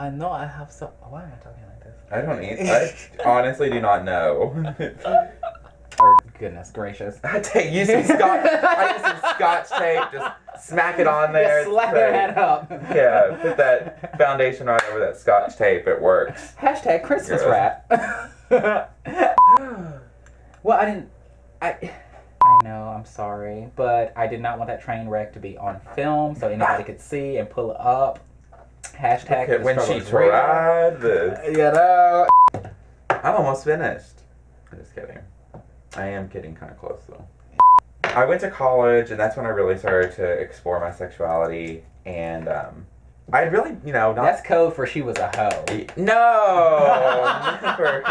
I know I have so. Why am I talking like this? I don't eat. I honestly do not know. Oh, goodness gracious. I use some scotch. I use some scotch tape. Just smack it on there. Just slap your head up. Yeah, put that foundation right over that scotch tape. It works. Hashtag Christmas wrap. Well, I know, I'm sorry, but I did not want that train wreck to be on film so anybody could see and pull it up. Hashtag Okay, when she tried this. You know. I'm almost finished. I'm just kidding. I am getting kind of close though. I went to college and that's when I really started to explore my sexuality and I really, not... That's code for she was a hoe. No! Never.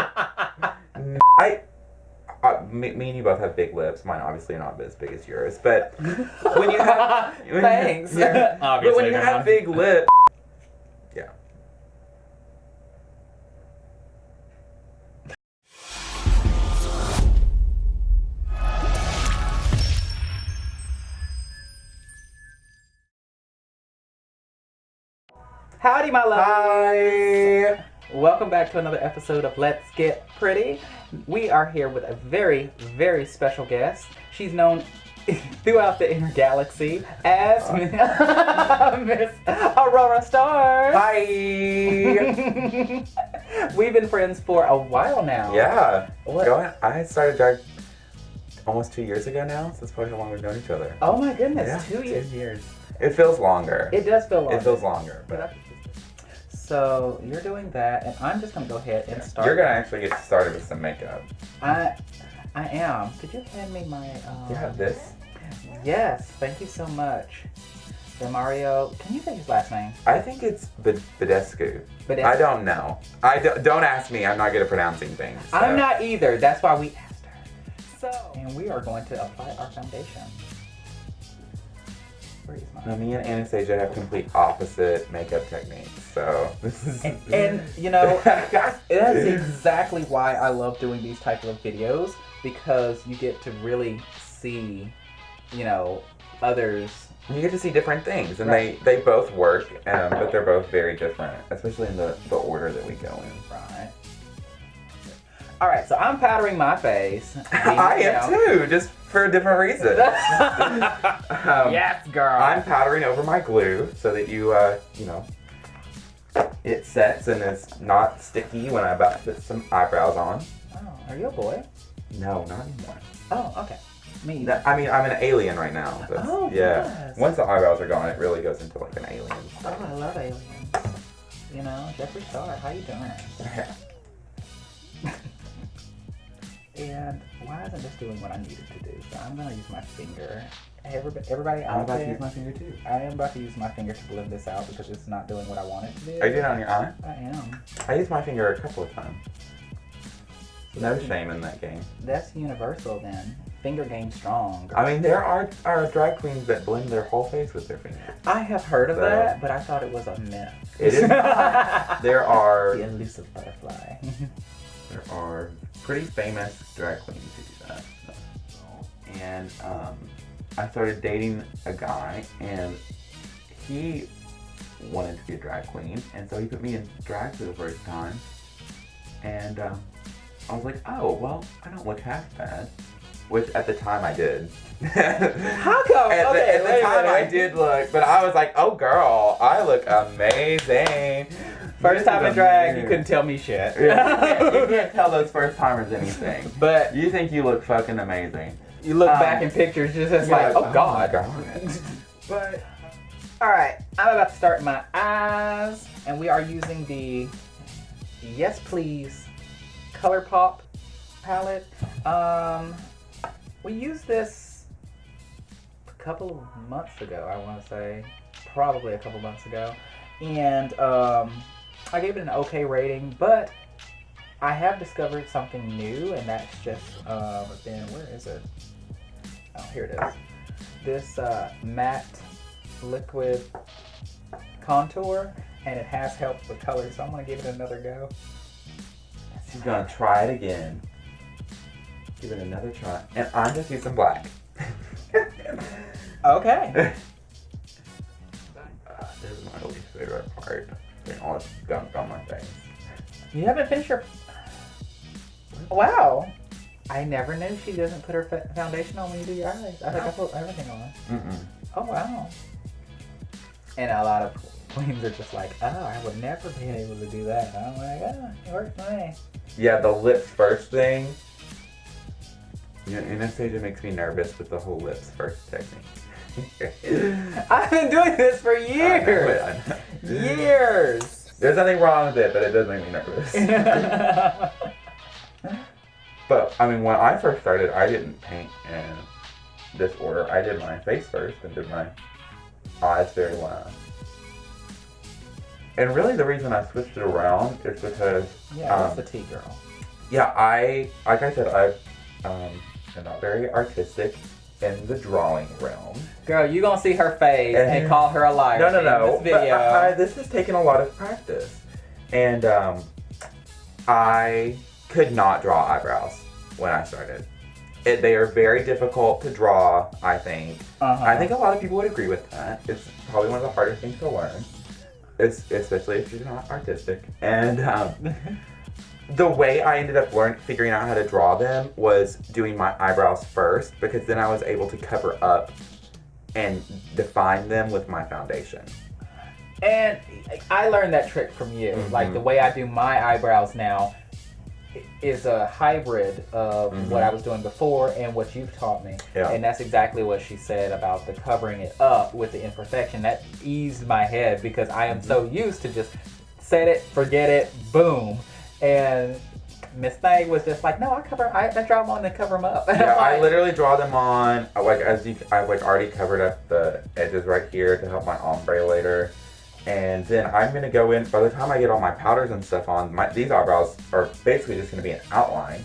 Me and you both have big lips. Mine obviously are not as big as yours, but when you have... Thanks. Yeah. But when you have big lips... Yeah. Howdy, my love. Hi! Welcome back to another episode of Let's Get Pretty. We are here with a very, very special guest. She's known throughout the inner galaxy as Miss Aurora Starz. Hi! We've been friends for a while now. Yeah. What? Go ahead. I started drag almost 2 years ago now, so that's probably how long we've known each other. Oh my goodness, Yeah, 2 years. 2 years. It feels longer. It does feel longer. It feels longer, but... So you're doing that, and I'm just gonna go ahead and start. You're gonna actually get started with some makeup. I am. Could you hand me my? Yeah, this. Yes, thank you so much. So Mario, can you say his last name? I think it's Badescu. Badescu. I don't know. Don't ask me. I'm not good at pronouncing things. So. I'm not either. That's why we asked her. So, and we are going to apply our foundation. Where is mine? Now, me and Anastasia have complete opposite makeup techniques, so this is... And that's exactly why I love doing these type of videos, because you get to really see, others. You get to see different things, and Right. they both work, but they're both very different, especially in the order that we go in. Right. All right, so I'm powdering my face. I am too, just for a different reason. Yes, girl. I'm powdering over my glue so that it sets and it's not sticky when I'm about to put some eyebrows on. Oh, are you a boy? No, not anymore. Oh, okay. Me. I mean, I'm an alien right now. Oh, yeah. yes. Once the eyebrows are gone, it really goes into like an alien. Oh, I love aliens. Jeffree Star, how you doing? And why isn't this doing what I needed to do? So I'm gonna use my finger. Hey, everybody I'm out about there. to use my finger too. I am about to use my finger to blend this out because it's not doing what I want it to do. Are you doing it on your eye? I am. I used my finger a couple of times. No shame in that game. That's universal then. Finger game strong. Girl. I mean, there are drag queens that blend their whole face with their fingers. I have heard of that, but I thought it was a myth. It is not. There are The elusive butterfly. There are pretty famous drag queens who do that. And I started dating a guy, and he wanted to be a drag queen, and so he put me in drag for the first time. And I was like, oh, well, I don't look half bad. Which at the time I did. How come? At the time I did look, but I was like, oh girl, I look amazing. First time in drag, you couldn't tell me shit. Yeah, you can't tell those first timers anything. But you think you look fucking amazing. you look back in pictures, just like, oh god. But alright, I'm about to start my eyes, and we are using the Yes Please ColourPop palette. We used this a couple of months ago, I want to say. Probably a couple months ago. And I gave it an okay rating, but I have discovered something new, and that's just, where is it? Oh, here it is. This matte liquid contour, and it has helped with color, so I'm going to give it another go. She's going to try it again. Give it another try. And I'm just using black. Okay. This is my least favorite part. getting all this gunk on my face. You haven't finished your... Wow. I never knew she doesn't put her foundation on when you do your eyes. I think I put everything on. Mm-mm. Oh, wow. And a lot of queens are just like, oh, I would never be able to do that. I'm like, oh, it works for me. Yeah, the lips first thing. You know, Anastasia makes me nervous with the whole lips first technique. I've been doing this for years. I know. Years. There's nothing wrong with it, but it does make me nervous. But, I mean, when I first started, I didn't paint in this order. I did my face first and did my eyes very last. And really the reason I switched it around is because... Yeah, that's the tea girl. Yeah, like I said, I'm not very artistic in the drawing realm. Girl, you gonna see her face and call her a liar No. in this video. But this has taken a lot of practice. And I could not draw eyebrows when I started. They are very difficult to draw, I think. I think a lot of people would agree with that. It's probably one of the hardest things to learn, especially if you're not artistic. And the way I ended up figuring out how to draw them was doing my eyebrows first, because then I was able to cover up and define them with my foundation. And I learned that trick from you. Mm-hmm. Like the way I do my eyebrows now is a hybrid of what I was doing before and what you've taught me. Yeah. And that's exactly what she said about the covering it up with the imperfection. That eased my head because I am so used to just set it, forget it, boom. And Miss Thang was just like, no, I draw them on and cover them up. Yeah, I literally draw them on, I've already covered up the edges right here to help my ombre later. And then I'm going to go in, by the time I get all my powders and stuff on, these eyebrows are basically just going to be an outline.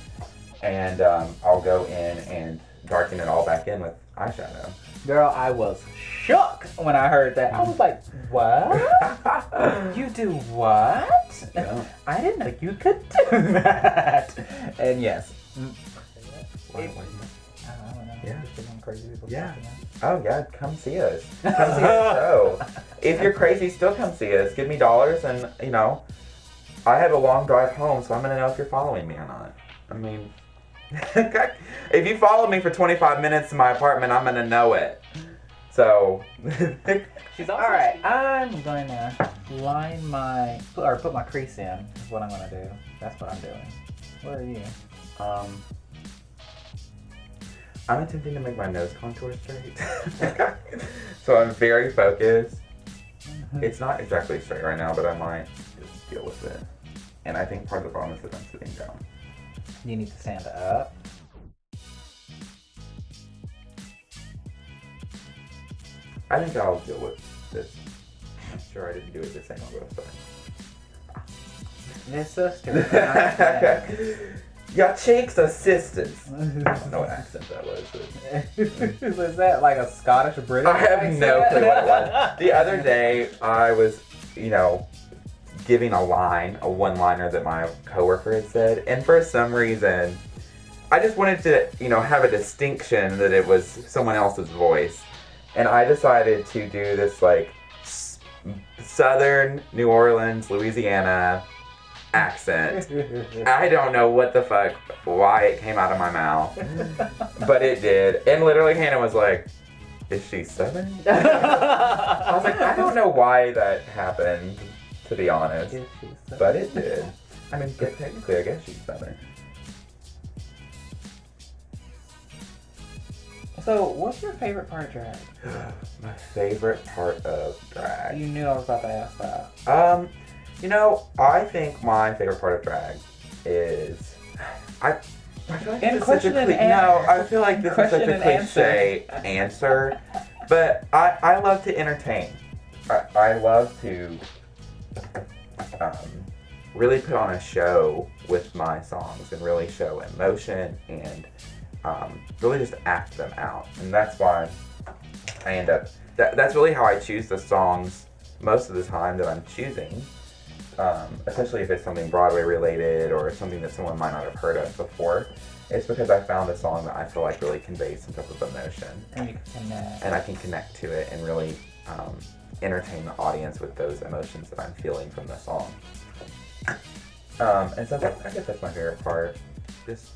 And I'll go in and darken it all back in with eyeshadow. Girl, I was shook when I heard that. I was like, what? You do what? Yeah. I didn't know you could do that. And yes. Why I don't know. Yeah. Just being crazy people. Yeah. Oh yeah, come see us. Come see our show. If you're crazy, still come see us. Give me dollars and, you know, I have a long drive home, so I'm going to know if you're following me or not. I mean, if you follow me for 25 minutes to my apartment, I'm going to know it. So, She's all right. I'm going to put my crease in. Is what I'm going to do. That's what I'm doing. Where are you? I'm attempting to make my nose contour straight. So I'm very focused. It's not exactly straight right now, but I might just deal with it. And I think part of the problem is that I'm sitting down. You need to stand up. I think I'll deal with this. I'm sure I didn't do it the same on both sides. Your sister. Your cheeks assistance. I don't know what accent that was. But... Was that like a Scottish British I have accent? no clue what it was. The other day, I was, giving a one-liner that my coworker had said, and for some reason, I just wanted to, have a distinction that it was someone else's voice, and I decided to do this Southern New Orleans, Louisiana accent. I don't know why it came out of my mouth, but it did. And literally Hannah was like, is she Southern? I was like, I don't know why that happened, to be honest, but it did. I mean, technically, I guess she's Southern. So, what's your favorite part of drag? My favorite part of drag? You knew I was about to ask that. I think my favorite part of drag is I feel like And this is such a I feel like this is such a cliche answer, but I love to entertain. I love to really put on a show with my songs and really show emotion and really just act them out. And that's why I end up, that's really how I choose the songs most of the time that I'm choosing. Especially if it's something Broadway related or something that someone might not have heard of before. It's because I found a song that I feel like really conveys some type of emotion. And you can connect. And I can connect to it and really entertain the audience with those emotions that I'm feeling from the song. And so I guess that's my favorite part. Just,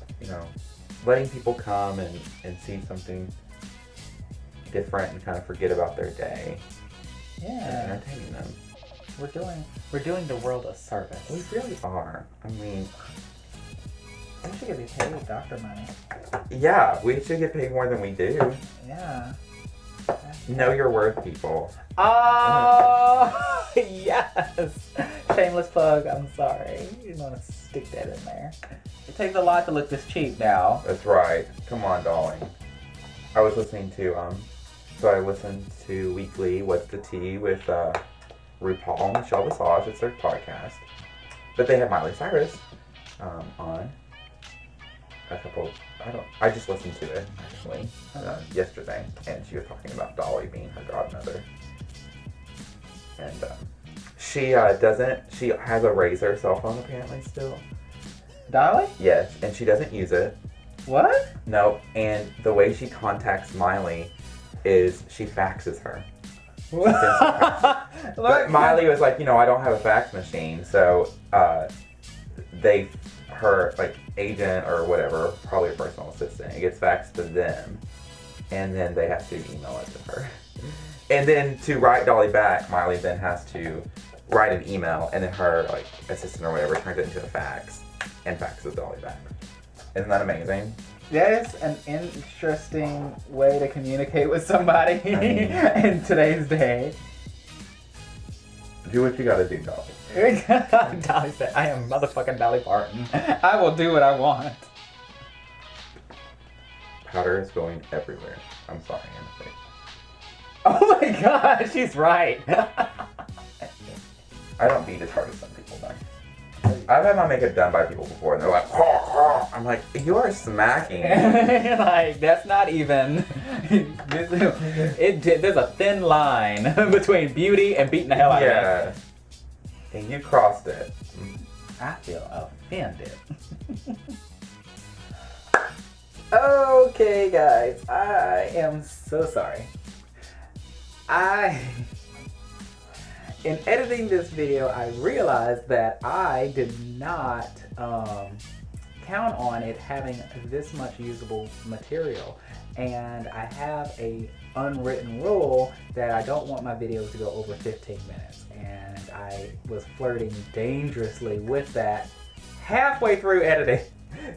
letting people come and see something different and kind of forget about their day. Yeah. And entertaining them. We're doing the world a service. We really are. I mean, we should get paid doctor money. Yeah, we should get paid more than we do. Yeah. Know your worth, people. Oh, yes. Shameless plug. I'm sorry. You want to stick that in there. It takes a lot to look this cheap now. That's right. Come on, darling. I was listening to, so I listened to weekly What's the Tea with RuPaul and Michelle Visage. It's their podcast. But they have Miley Cyrus on. I just listened to it, actually, yesterday, and she was talking about Dolly being her godmother. And she has a Razr cell phone apparently still. Dolly? Yes, and she doesn't use it. What? No, and the way she contacts Miley is she faxes her. But Miley was like, I don't have a fax machine, so her agent or whatever, probably a personal assistant, it gets faxed to them, and then they have to email it to her. And then to write Dolly back, Miley then has to write an email, and then her assistant or whatever turns it into a fax and faxes Dolly back. Isn't that amazing? That is an interesting way to communicate with somebody in today's day. Do what you gotta do, Dolly. Dolly said, I am motherfucking Dolly Parton. I will do what I want. Powder is going everywhere. I'm sorry, Anna. Oh my god, she's right. I don't beat as hard as some people do. I've had my makeup done by people before, and they're like, oh. I'm like, you are smacking. That's not even. There's a thin line between beauty and beating the hell out of me. Yeah. And you crossed it. I feel offended. Okay, guys, I am so sorry. In editing this video, I realized that I did not count on it having this much usable material. And I have a unwritten rule that I don't want my videos to go over 15 minutes. And I was flirting dangerously with that halfway through editing.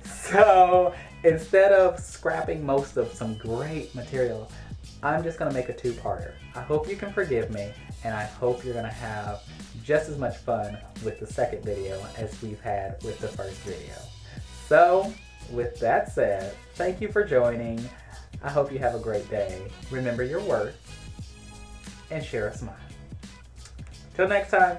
So instead of scrapping most of some great material, I'm just gonna make a two-parter. I hope you can forgive me, and I hope you're gonna have just as much fun with the second video as we've had with the first video. So, with that said, thank you for joining. I hope you have a great day. Remember your worth, and share a smile. Till next time.